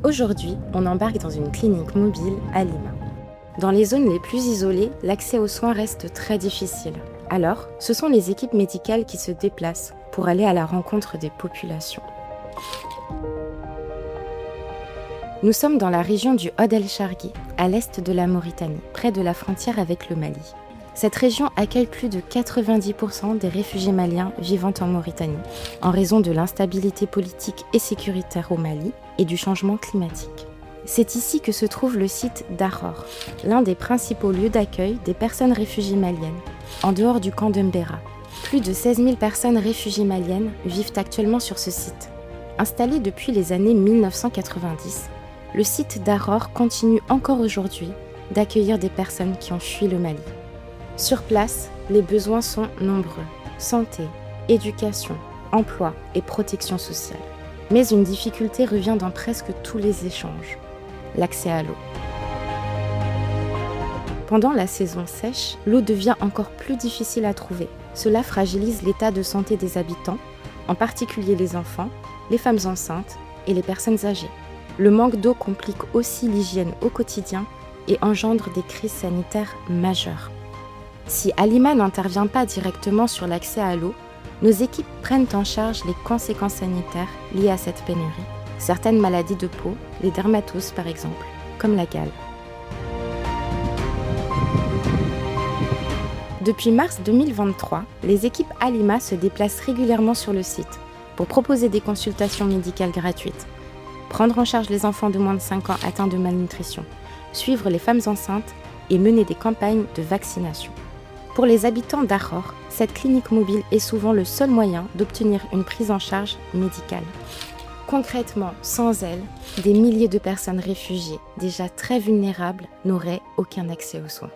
Aujourd'hui, on embarque dans une clinique mobile à Lima. Dans les zones les plus isolées, l'accès aux soins reste très difficile. Alors, ce sont les équipes médicales qui se déplacent pour aller à la rencontre des populations. Nous sommes dans la région du Haut El Chargui, à l'est de la Mauritanie, près de la frontière avec le Mali. Cette région accueille plus de 90% des réfugiés maliens vivant en Mauritanie, en raison de l'instabilité politique et sécuritaire au Mali et du changement climatique. C'est ici que se trouve le site d'Aror, l'un des principaux lieux d'accueil des personnes réfugiées maliennes, en dehors du camp de Mbera. Plus de 16 000 personnes réfugiées maliennes vivent actuellement sur ce site. Installé depuis les années 1990, le site d'Aror continue encore aujourd'hui d'accueillir des personnes qui ont fui le Mali. Sur place, les besoins sont nombreux: santé, éducation, emploi et protection sociale. Mais une difficulté revient dans presque tous les échanges: l'accès à l'eau. Pendant la saison sèche, l'eau devient encore plus difficile à trouver. Cela fragilise l'état de santé des habitants, en particulier les enfants, les femmes enceintes et les personnes âgées. Le manque d'eau complique aussi l'hygiène au quotidien et engendre des crises sanitaires majeures. Si Halima n'intervient pas directement sur l'accès à l'eau, nos équipes prennent en charge les conséquences sanitaires liées à cette pénurie. Certaines maladies de peau, les dermatoses par exemple, comme la gale. Depuis mars 2023, les équipes Halima se déplacent régulièrement sur le site pour proposer des consultations médicales gratuites, prendre en charge les enfants de moins de 5 ans atteints de malnutrition, suivre les femmes enceintes et mener des campagnes de vaccination. Pour les habitants d'Aror, cette clinique mobile est souvent le seul moyen d'obtenir une prise en charge médicale. Concrètement, sans elle, des milliers de personnes réfugiées, déjà très vulnérables, n'auraient aucun accès aux soins.